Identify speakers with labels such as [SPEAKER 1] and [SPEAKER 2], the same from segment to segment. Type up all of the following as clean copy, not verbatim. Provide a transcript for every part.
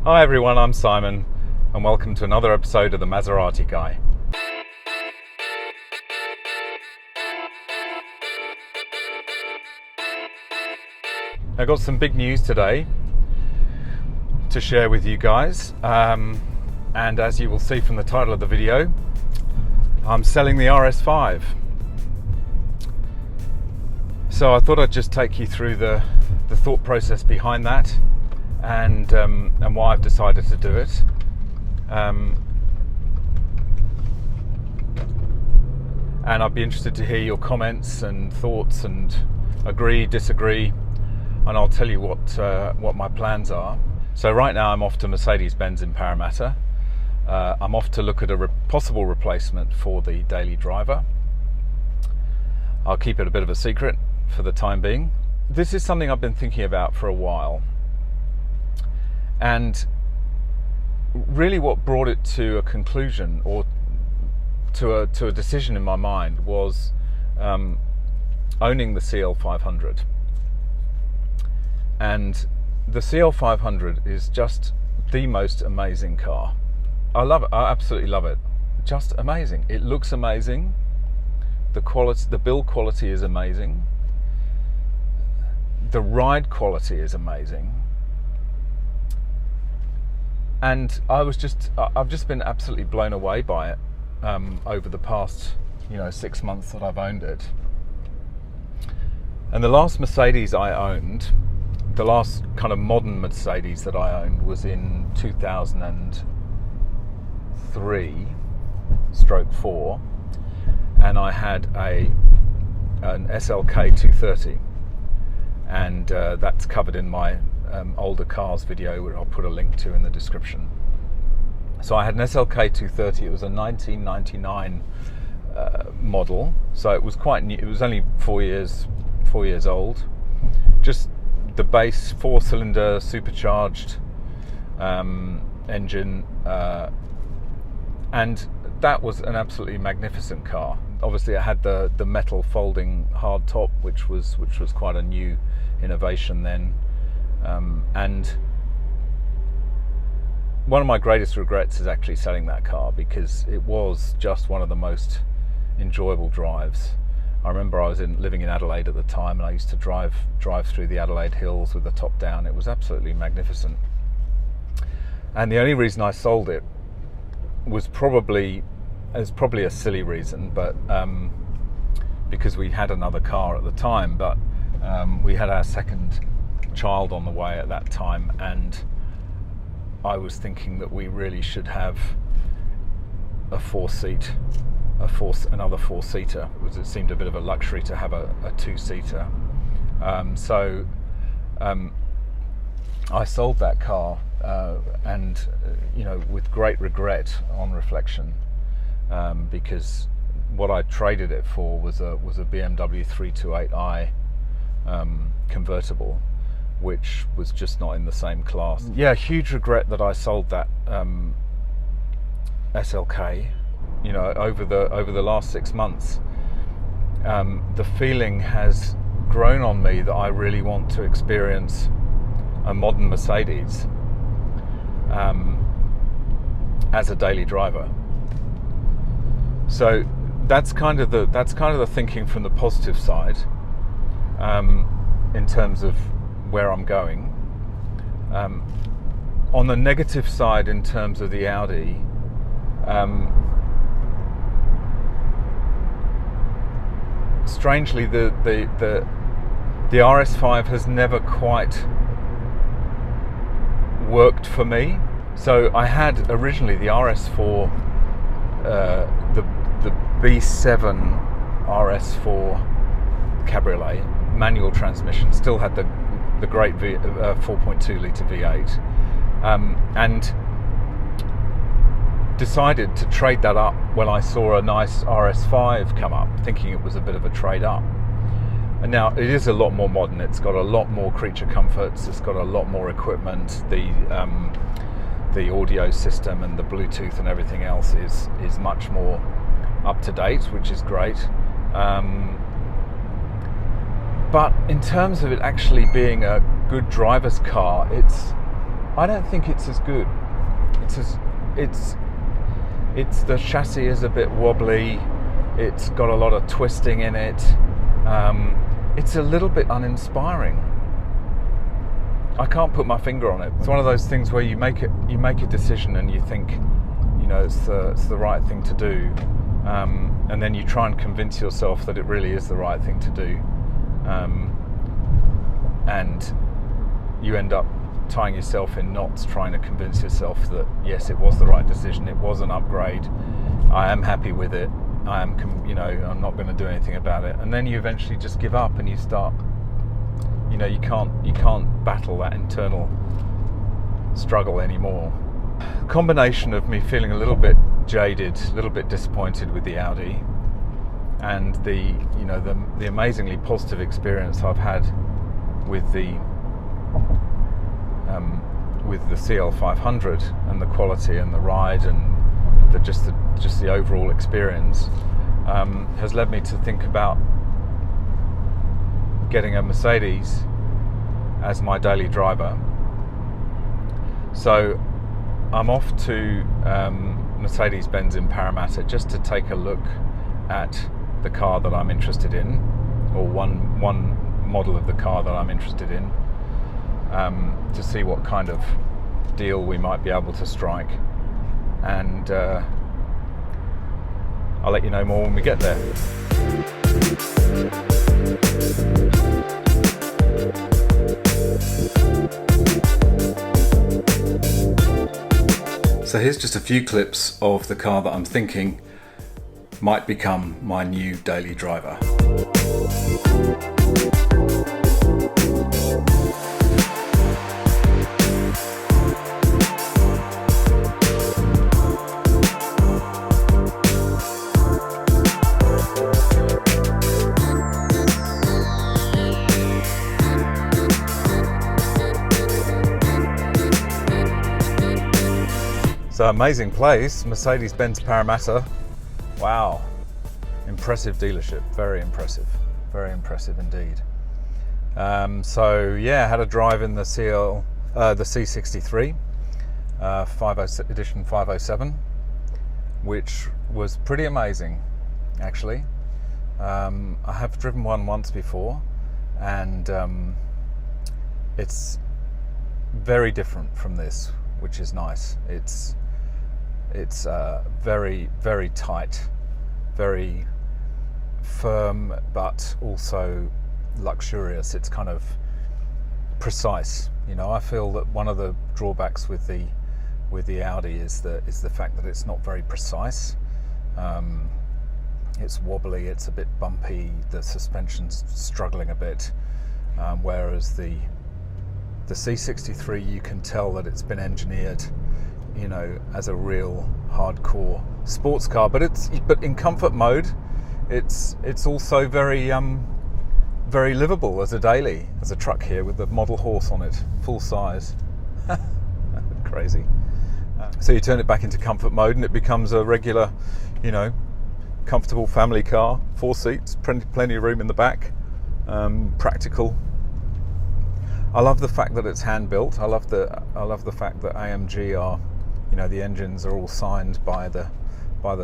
[SPEAKER 1] Hi everyone, I'm Simon and welcome to another episode of the Maserati Guy. I got some big news today to share with you guys, and as you will see from the title of the video, I'm selling the RS5. So I thought I'd just take you through the thought process behind that and why I've decided to do it. And I'd be interested to hear your comments and thoughts and agree, disagree, and I'll tell you what my plans are. So right now I'm off to Mercedes-Benz in Parramatta. I'm off to look at a possible replacement for the daily driver. I'll keep it a bit of a secret for the time being. This is something I've been thinking about for a while, and really what brought it to a conclusion or to a decision in my mind was owning the CL500. And the CL500 is just the most amazing car. I love it. I absolutely love it. Just amazing. It looks amazing. The quality, the build quality is amazing. The ride quality is amazing. And I've just been absolutely blown away by it over the past 6 months that I've owned it. And the last Mercedes I owned, the last kind of modern Mercedes that I owned, was in 2003/4, and I had an SLK 230, and that's covered in my older cars video, which I'll put a link to in the description. So I had an SLK 230. It was a 1999 model, so it was quite new. It was only 4 years old. Just the base 4-cylinder supercharged engine, and that was an absolutely magnificent car. Obviously, it had the metal folding hard top, which was quite a new innovation then. And one of my greatest regrets is actually selling that car, because it was just one of the most enjoyable drives. I remember I was living in Adelaide at the time, and I used to drive through the Adelaide hills with the top down. It was absolutely magnificent. And the only reason I sold it was probably a silly reason, but because we had another car at the time, but we had our second child on the way at that time, and I was thinking that we really should have another four-seater, because it seemed a bit of a luxury to have a two-seater. So I sold that car, and with great regret on reflection, because what I traded it for was a BMW 328i convertible, which was just not in the same class. Yeah, huge regret that I sold that SLK. Over the last 6 months, the feeling has grown on me that I really want to experience a modern Mercedes as a daily driver. So that's kind of the thinking from the positive side, in terms of where I'm going. On the negative side, in terms of the Audi, strangely the RS5 has never quite worked for me. So I had originally the RS4, the B7 RS4 Cabriolet, manual transmission, still had the great 4.2 litre V8, and decided to trade that up when I saw a nice RS5 come up, thinking it was a bit of a trade up. And now it is a lot more modern. It's got a lot more creature comforts. It's got a lot more equipment. The audio system and the Bluetooth and everything else is much more up to date, which is great. But in terms of it actually being a good driver's car, I don't think it's as good. It's the chassis is a bit wobbly. It's got a lot of twisting in it. It's a little bit uninspiring. I can't put my finger on it. It's one of those things where you make a decision and you think, it's the right thing to do, and then you try and convince yourself that it really is the right thing to do, and you end up tying yourself in knots trying to convince yourself that yes, it was the right decision, it was an upgrade, I am happy with it, I'm not going to do anything about it, and then you eventually just give up and you start, you can't battle that internal struggle anymore. Combination of me feeling a little bit jaded, a little bit disappointed with the Audi, and the amazingly positive experience I've had with the CL500 and the quality and the ride and just the overall experience, has led me to think about getting a Mercedes as my daily driver. So I'm off to mercedes-benz in Parramatta just to take a look at the car that I'm interested in, or one model of the car that I'm interested in, to see what kind of deal we might be able to strike, and I'll let you know more when we get there. So here's just a few clips of the car that I'm thinking might become my new daily driver. So amazing place, Mercedes-Benz Parramatta. Wow, impressive dealership, very impressive indeed. So yeah, had a drive in the C63, edition 507, which was pretty amazing, actually. I have driven one once before, and it's very different from this, which is nice. It's very, very tight, very firm, but also luxurious. It's kind of precise. I feel that one of the drawbacks with the Audi is the fact that it's not very precise. It's wobbly, it's a bit bumpy, the suspension's struggling a bit, whereas the C63, you can tell that it's been engineered, as a real hardcore sports car. But in comfort mode, it's also very very livable as a daily. There's a truck here with the model horse on it, full size. Crazy. So you turn it back into comfort mode, and it becomes a regular, comfortable family car. 4 seats, plenty of room in the back, practical. I love the fact that it's hand built. I love the fact that AMG are, the engines are all signed by the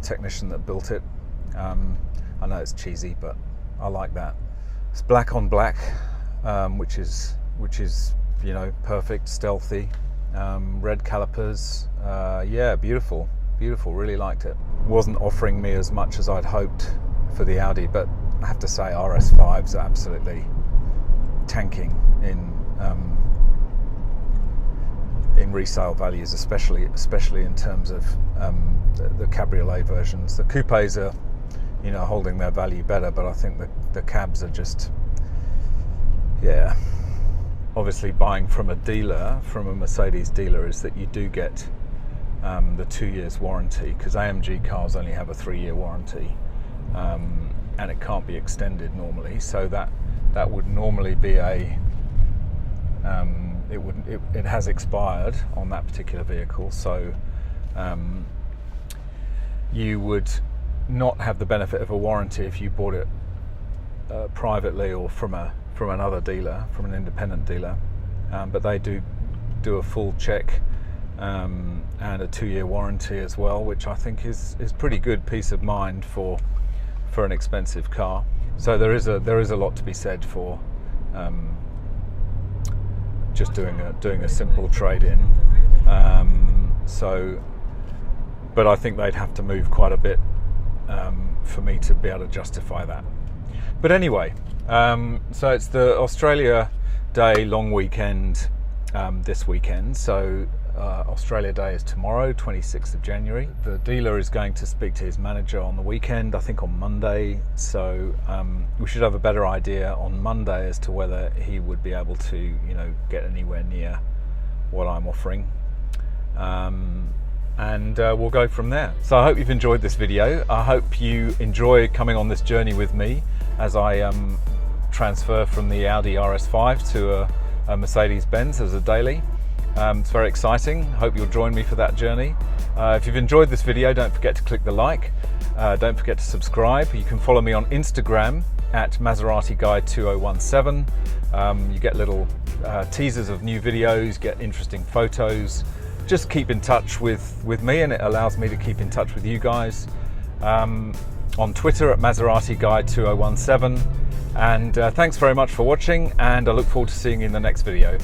[SPEAKER 1] technician that built it. I know it's cheesy, but I like that. It's black on black, which is perfect, stealthy. Red calipers, beautiful. Really liked it. Wasn't offering me as much as I'd hoped for the Audi, but I have to say RS5s are absolutely tanking in resale values, especially in terms of the cabriolet versions. The coupes are, holding their value better, but I think the cabs are just, obviously buying from a dealer, from a Mercedes dealer, is that you do get the 2 years warranty, because AMG cars only have a 3-year warranty, and it can't be extended normally. So that would normally be it has expired on that particular vehicle. So you would not have the benefit of a warranty if you bought it privately or from another dealer, from an independent dealer. But they do do a full check and a 2-year warranty as well, which I think is pretty good peace of mind for an expensive car. So there is a lot to be said for just doing a simple trade-in. But I think they'd have to move quite a bit for me to be able to justify that. But anyway, so it's the Australia Day long weekend this weekend. So Australia Day is tomorrow, 26th of January. The dealer is going to speak to his manager on the weekend, I think on Monday. So we should have a better idea on Monday as to whether he would be able to, you know, get anywhere near what I'm offering. And we'll go from there. So I hope you've enjoyed this video. I hope you enjoy coming on this journey with me as I transfer from the Audi RS5 to a Mercedes-Benz as a daily. It's very exciting. Hope you'll join me for that journey. If you've enjoyed this video, don't forget to click the like. Don't forget to subscribe. You can follow me on Instagram at Maserati Guide 2017. You get little teasers of new videos, get interesting photos. Just keep in touch with me, and it allows me to keep in touch with you guys. On Twitter at Maserati Guide 2017. And thanks very much for watching, and I look forward to seeing you in the next video.